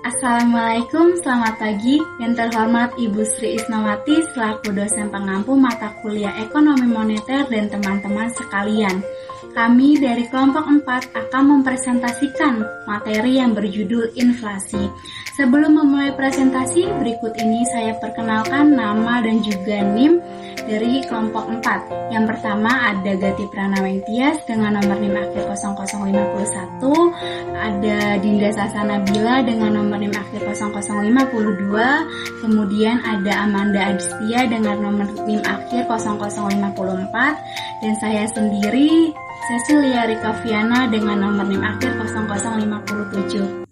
Assalamualaikum, selamat pagi. Yang terhormat Ibu Sri Isnawati selaku dosen pengampu mata kuliah Ekonomi Moneter dan teman-teman sekalian. Kami dari kelompok 4 akan mempresentasikan materi yang berjudul inflasi. Sebelum memulai presentasi, berikut ini saya perkenalkan nama dan juga NIM dari kelompok 4. Yang pertama ada Gati Pranaweng Tias dengan nomor NIM akhir 0051, ada Dinda Sasana Bila dengan nomor NIM akhir 0052, kemudian ada Amanda Adistia dengan nomor NIM akhir 0054, dan saya sendiri Cecilia Rikaviana dengan nomor NIM akhir 0057.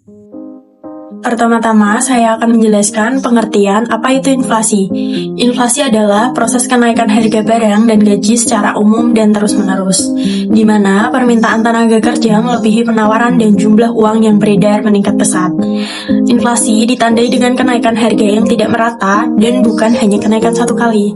Pertama-tama, saya akan menjelaskan pengertian apa itu inflasi. Inflasi adalah proses kenaikan harga barang dan gaji secara umum dan terus-menerus, di mana permintaan tenaga kerja melebihi penawaran dan jumlah uang yang beredar meningkat pesat. Inflasi ditandai dengan kenaikan harga yang tidak merata dan bukan hanya kenaikan satu kali.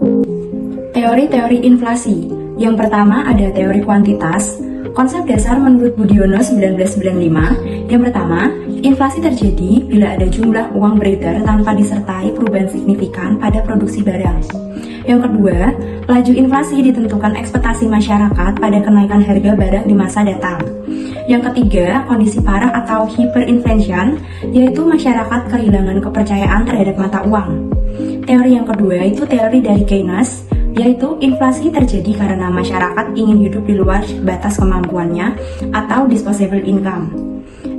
Teori-teori inflasi. Yang pertama ada teori kuantitas. Konsep dasar menurut Budiono 1995. Yang pertama, inflasi terjadi bila ada jumlah uang beredar tanpa disertai perubahan signifikan pada produksi barang. Yang kedua, laju inflasi ditentukan ekspektasi masyarakat pada kenaikan harga barang di masa datang. Yang ketiga, kondisi parah atau hyperinflation, yaitu masyarakat kehilangan kepercayaan terhadap mata uang. Teori yang kedua itu teori dari Keynes, yaitu inflasi terjadi karena masyarakat ingin hidup di luar batas kemampuannya atau disposable income.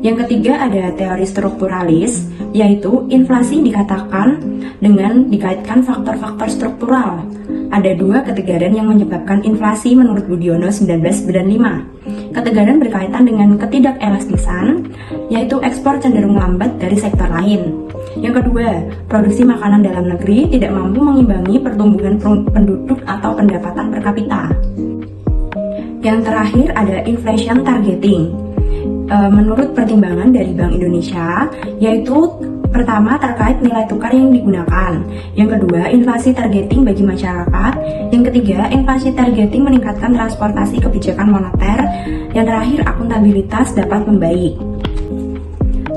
Yang ketiga ada teori strukturalis, yaitu inflasi dikatakan dengan dikaitkan faktor-faktor struktural. Ada dua ketegangan yang menyebabkan inflasi menurut Budiono 1995. Ketegangan berkaitan dengan ketidakelastisan, yaitu ekspor cenderung lambat dari sektor lain. Yang kedua, produksi makanan dalam negeri tidak mampu mengimbangi pertumbuhan penduduk atau pendapatan per kapita. Yang terakhir ada inflation targeting. Menurut pertimbangan dari Bank Indonesia, yaitu pertama terkait nilai tukar yang digunakan. Yang kedua, inflasi targeting bagi masyarakat. Yang ketiga, inflasi targeting meningkatkan transportasi kebijakan moneter. Yang terakhir, akuntabilitas dapat membaik.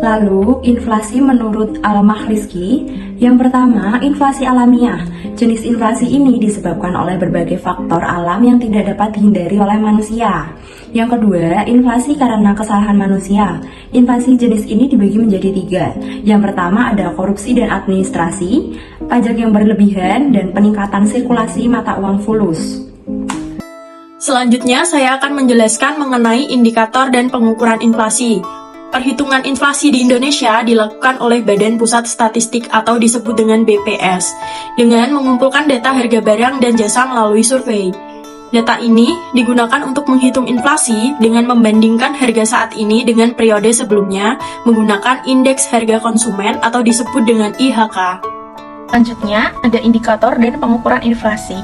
Lalu, inflasi menurut Al-Makhriski. Yang pertama, inflasi alamiah. Jenis inflasi ini disebabkan oleh berbagai faktor alam yang tidak dapat dihindari oleh manusia. Yang kedua, inflasi karena kesalahan manusia. Inflasi jenis ini dibagi menjadi 3. Yang pertama ada korupsi dan administrasi, pajak yang berlebihan, dan peningkatan sirkulasi mata uang fulus. Selanjutnya, saya akan menjelaskan mengenai indikator dan pengukuran inflasi. Perhitungan inflasi di Indonesia dilakukan oleh Badan Pusat Statistik atau disebut dengan BPS, dengan mengumpulkan data harga barang dan jasa melalui survei. Data ini digunakan untuk menghitung inflasi dengan membandingkan harga saat ini dengan periode sebelumnya menggunakan indeks harga konsumen atau disebut dengan IHK. Selanjutnya, ada indikator dan pengukuran inflasi.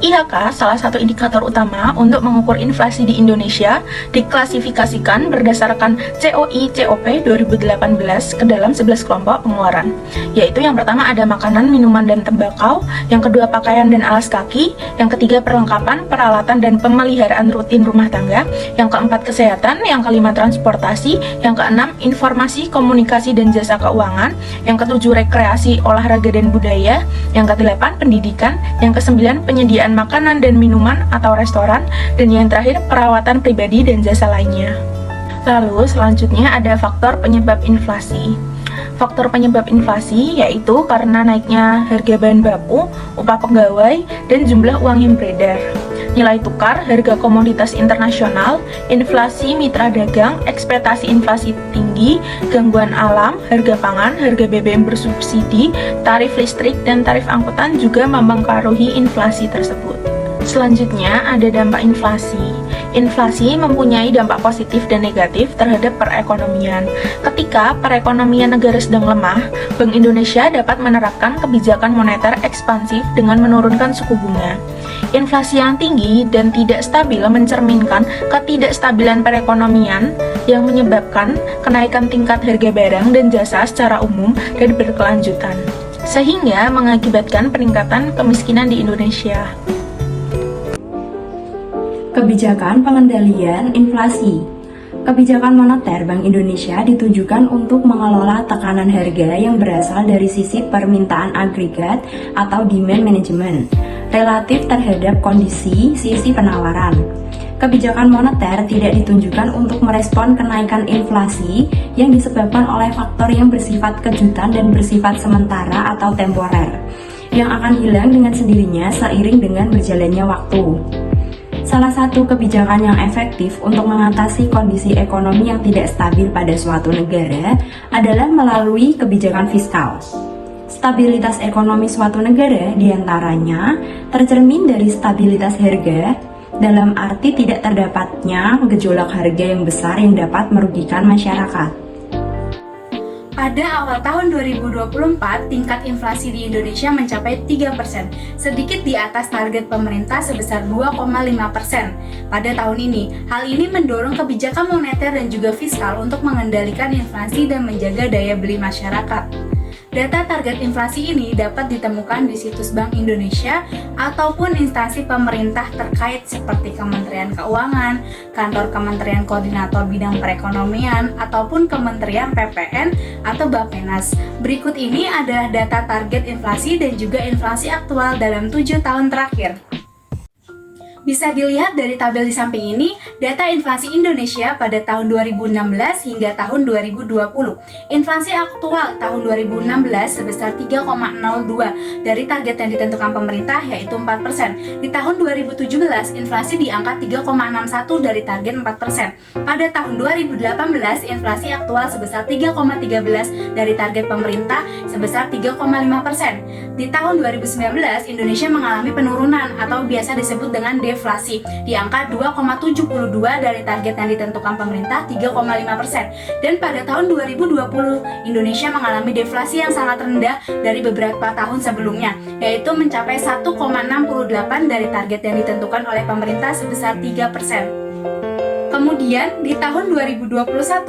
IHK, salah satu indikator utama untuk mengukur inflasi di Indonesia, diklasifikasikan berdasarkan COI-COP 2018 ke dalam 11 kelompok pengeluaran, yaitu yang pertama ada makanan, minuman, dan tembakau, yang kedua pakaian dan alas kaki, yang ketiga perlengkapan, peralatan, dan pemeliharaan rutin rumah tangga, yang keempat kesehatan, yang kelima transportasi, yang keenam informasi, komunikasi, dan jasa keuangan, yang ketujuh rekreasi, olahraga, dan budaya, yang ke-8 pendidikan, yang ke-9 penyediaan makanan dan minuman atau restoran, dan yang terakhir perawatan pribadi dan jasa lainnya. Lalu selanjutnya ada faktor penyebab inflasi. Faktor penyebab inflasi yaitu karena naiknya harga bahan baku, upah pegawai, dan jumlah uang yang beredar. Nilai tukar, harga komoditas internasional, inflasi mitra dagang, ekspektasi inflasi tinggi, gangguan alam, harga pangan, harga BBM bersubsidi, tarif listrik, dan tarif angkutan juga mempengaruhi inflasi tersebut. Selanjutnya ada dampak inflasi. Inflasi mempunyai dampak positif dan negatif terhadap perekonomian. Ketika perekonomian negara sedang lemah, Bank Indonesia dapat menerapkan kebijakan moneter ekspansif dengan menurunkan suku bunga. Inflasi yang tinggi dan tidak stabil mencerminkan ketidakstabilan perekonomian yang menyebabkan kenaikan tingkat harga barang dan jasa secara umum dan berkelanjutan, sehingga mengakibatkan peningkatan kemiskinan di Indonesia. Kebijakan pengendalian inflasi. Kebijakan moneter Bank Indonesia ditujukan untuk mengelola tekanan harga yang berasal dari sisi permintaan agregat atau demand management relatif terhadap kondisi sisi penawaran. Kebijakan moneter tidak ditunjukkan untuk merespon kenaikan inflasi yang disebabkan oleh faktor yang bersifat kejutan dan bersifat sementara atau temporer, yang akan hilang dengan sendirinya seiring dengan berjalannya waktu. Salah satu kebijakan yang efektif untuk mengatasi kondisi ekonomi yang tidak stabil pada suatu negara adalah melalui kebijakan fiskal. Stabilitas ekonomi suatu negara diantaranya tercermin dari stabilitas harga, dalam arti tidak terdapatnya gejolak harga yang besar yang dapat merugikan masyarakat. Pada awal tahun 2024, tingkat inflasi di Indonesia mencapai 3%, sedikit di atas target pemerintah sebesar 2,5% pada tahun ini. Hal ini mendorong kebijakan moneter dan juga fiskal untuk mengendalikan inflasi dan menjaga daya beli masyarakat. Data target inflasi ini dapat ditemukan di situs Bank Indonesia ataupun instansi pemerintah terkait seperti Kementerian Keuangan, Kantor Kementerian Koordinator Bidang Perekonomian, ataupun Kementerian PPN atau Bappenas. Berikut ini adalah data target inflasi dan juga inflasi aktual dalam 7 tahun terakhir. Bisa dilihat dari tabel di samping ini, data inflasi Indonesia pada tahun 2016 hingga tahun 2020. Inflasi aktual tahun 2016 sebesar 3,02 dari target yang ditentukan pemerintah yaitu 4%. Di tahun 2017, inflasi di angka 3,61 dari target 4%. Pada tahun 2018, inflasi aktual sebesar 3,13 dari target pemerintah sebesar 3,5%. Di tahun 2019, Indonesia mengalami penurunan atau biasa disebut dengan deflasi di angka 2,72 dari target yang ditentukan pemerintah 3,5%. Dan pada tahun 2020 Indonesia mengalami deflasi yang sangat rendah dari beberapa tahun sebelumnya, yaitu mencapai 1,68 dari target yang ditentukan oleh pemerintah sebesar 3%. Kemudian di tahun 2021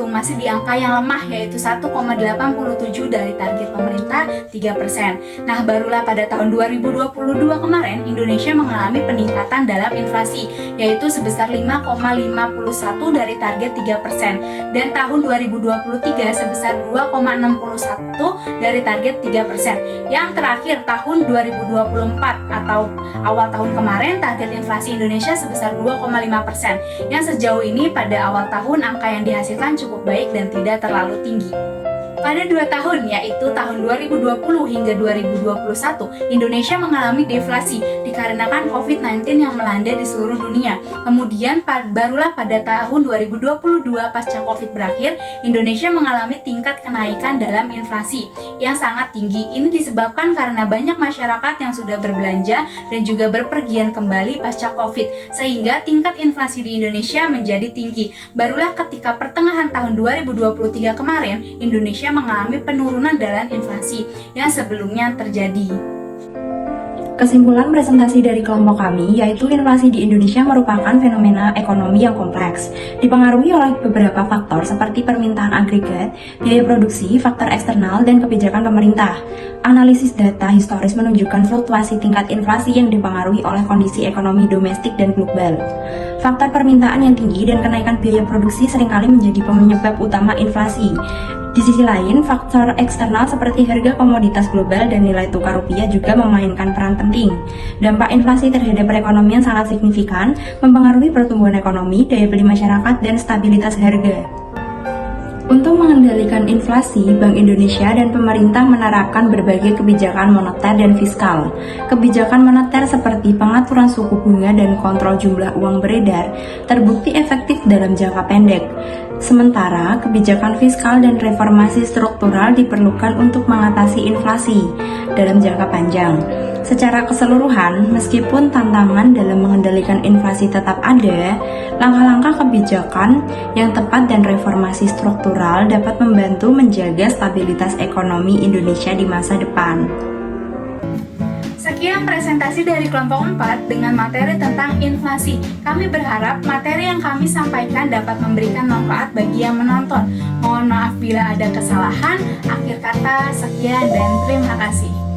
masih di angka yang lemah yaitu 1,87 dari target pemerintah 3%. Nah, barulah pada tahun 2022 kemarin Indonesia mengalami peningkatan dalam inflasi yaitu sebesar 5,51 dari target 3% dan tahun 2023 sebesar 2,61 dari target 3%. Yang terakhir tahun 2024 atau awal tahun kemarin target inflasi Indonesia sebesar 2,5%. Yang sejauh ini pada awal tahun angka yang dihasilkan cukup baik dan tidak terlalu tinggi. Pada 2 tahun, yaitu tahun 2020 hingga 2021, Indonesia mengalami deflasi dikarenakan COVID-19 yang melanda di seluruh dunia. Kemudian barulah pada tahun 2022 pasca COVID berakhir, Indonesia mengalami tingkat kenaikan dalam inflasi yang sangat tinggi. Ini disebabkan karena banyak masyarakat yang sudah berbelanja dan juga berpergian kembali pasca COVID, sehingga tingkat inflasi di Indonesia menjadi tinggi. Barulah ketika pertengahan tahun 2023 kemarin, Indonesia mengalami penurunan dalam inflasi yang sebelumnya terjadi. Kesimpulan presentasi dari kelompok kami yaitu inflasi di Indonesia merupakan fenomena ekonomi yang kompleks, dipengaruhi oleh beberapa faktor seperti permintaan agregat, biaya produksi, faktor eksternal, dan kebijakan pemerintah. Analisis data historis menunjukkan fluktuasi tingkat inflasi yang dipengaruhi oleh kondisi ekonomi domestik dan global. Faktor permintaan yang tinggi dan kenaikan biaya produksi seringkali menjadi penyebab utama inflasi. Di sisi lain, faktor eksternal seperti harga komoditas global dan nilai tukar rupiah juga memainkan peran penting. Dampak inflasi terhadap perekonomian sangat signifikan, mempengaruhi pertumbuhan ekonomi, daya beli masyarakat, dan stabilitas harga. Untuk mengendalikan inflasi, Bank Indonesia dan pemerintah menerapkan berbagai kebijakan moneter dan fiskal. Kebijakan moneter seperti pengaturan suku bunga dan kontrol jumlah uang beredar terbukti efektif dalam jangka pendek. Sementara, kebijakan fiskal dan reformasi struktural diperlukan untuk mengatasi inflasi dalam jangka panjang. Secara keseluruhan, meskipun tantangan dalam mengendalikan inflasi tetap ada, langkah-langkah kebijakan yang tepat dan reformasi struktural dapat membantu menjaga stabilitas ekonomi Indonesia di masa depan. Sekian presentasi dari kelompok 4 dengan materi tentang inflasi. Kami berharap materi yang kami sampaikan dapat memberikan manfaat bagi yang menonton. Mohon maaf bila ada kesalahan. Akhir kata, sekian dan terima kasih.